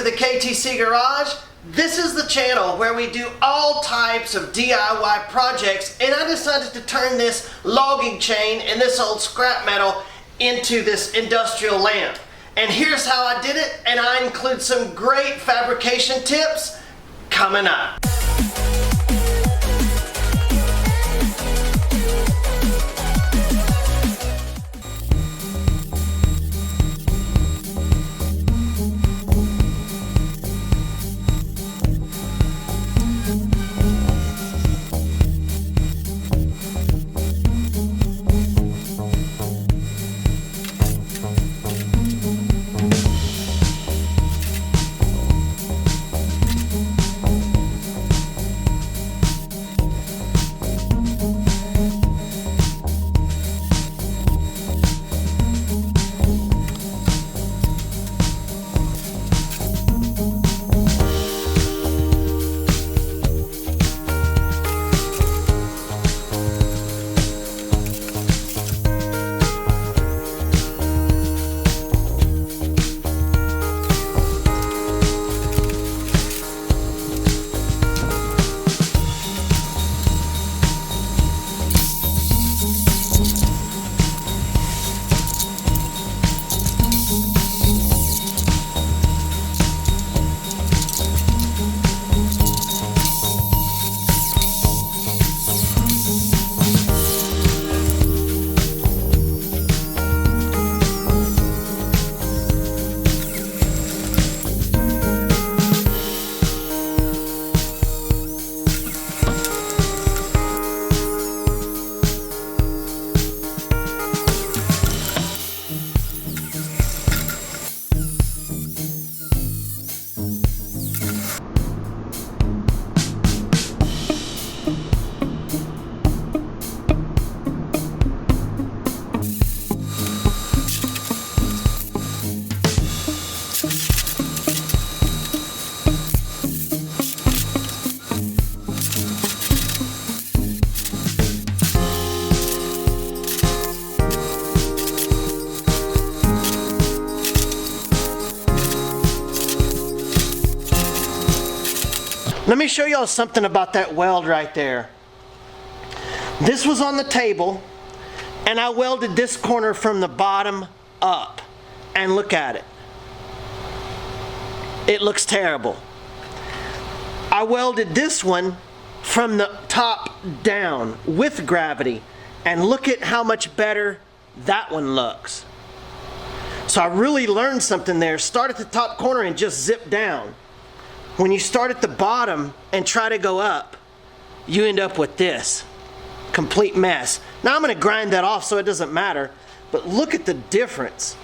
the KTC Garage. This is the channel where we do all types of DIY projects, and I decided to turn this logging chain and this old scrap metal into this industrial lamp. And here's how I did it, and I include some great fabrication tips coming up. Let me show y'all something about that weld right there. This was on the table, and I welded this corner from the bottom up. And look at it. It looks terrible. I welded this one from the top down with gravity, and look at how much better that one looks. So I really learned something there. Start at the top corner and just zip down. When you start at the bottom and try to go up, you end up with this complete mess. Now I'm going to grind that off so it doesn't matter, but look at the difference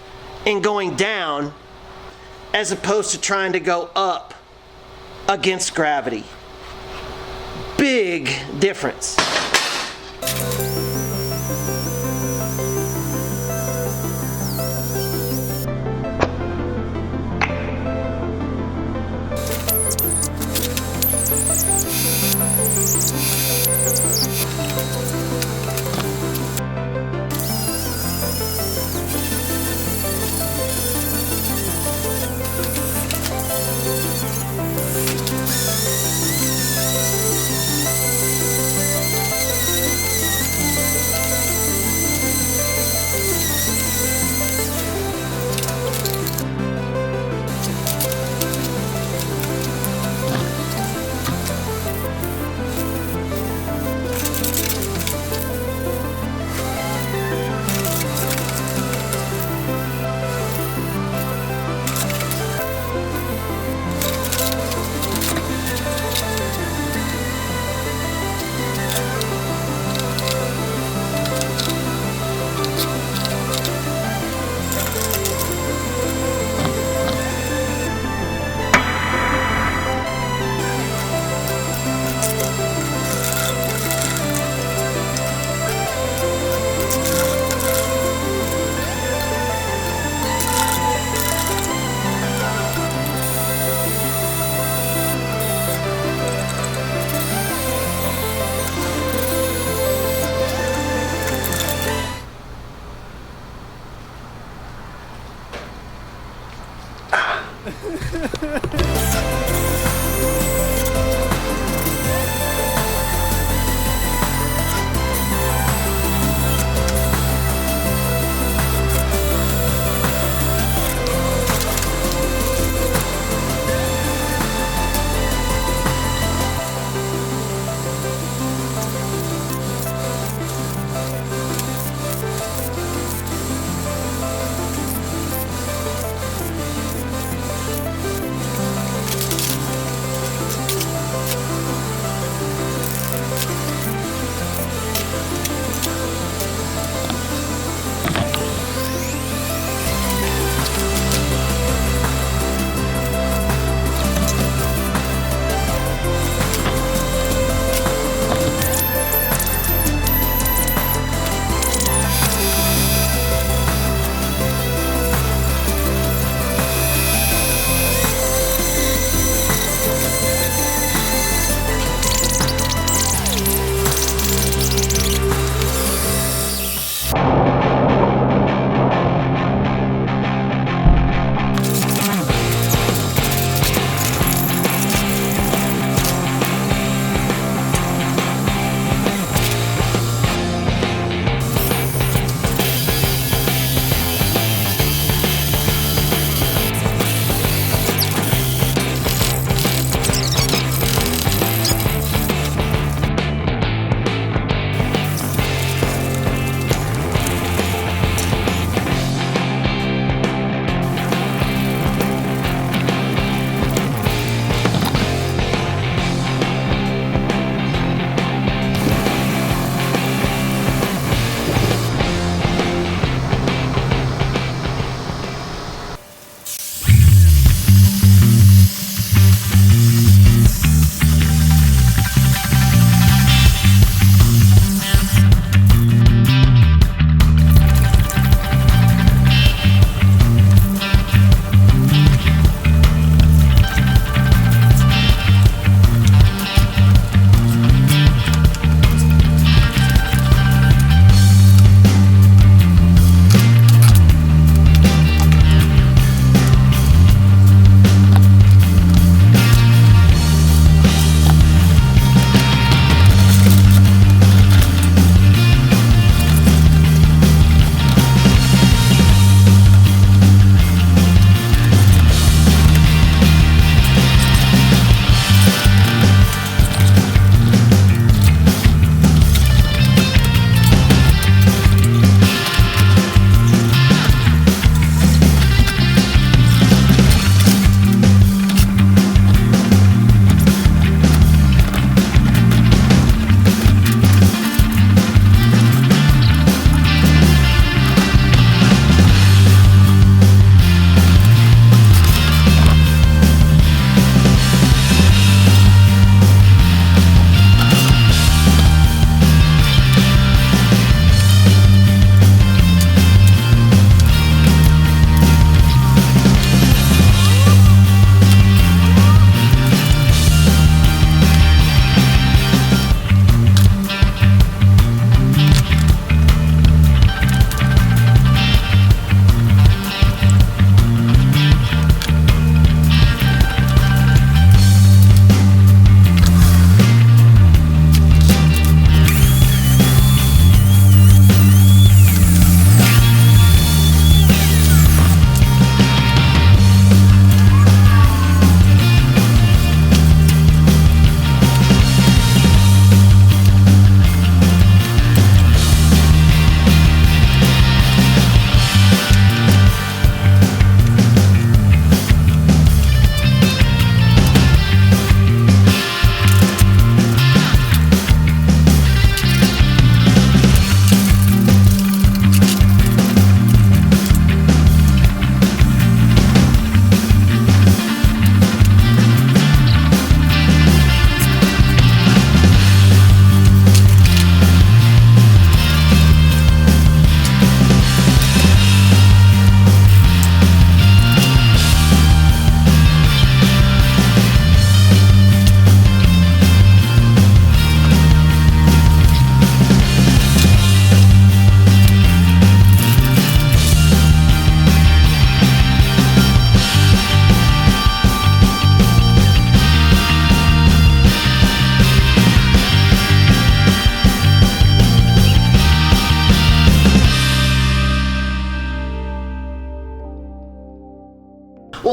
in going down as opposed to trying to go up against gravity. Big difference.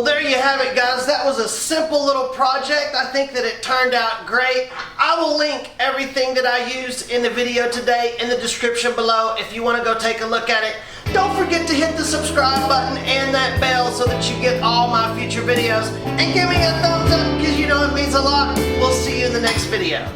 Well, there you have it, guys. That was a simple little project. I think that it turned out great. I will link everything that I used in the video today in the description below if you want to go take a look at it. Don't forget to hit the subscribe button and that bell so that you get all my future videos. And give me a thumbs up because you know it means a lot. We'll see you in the next video.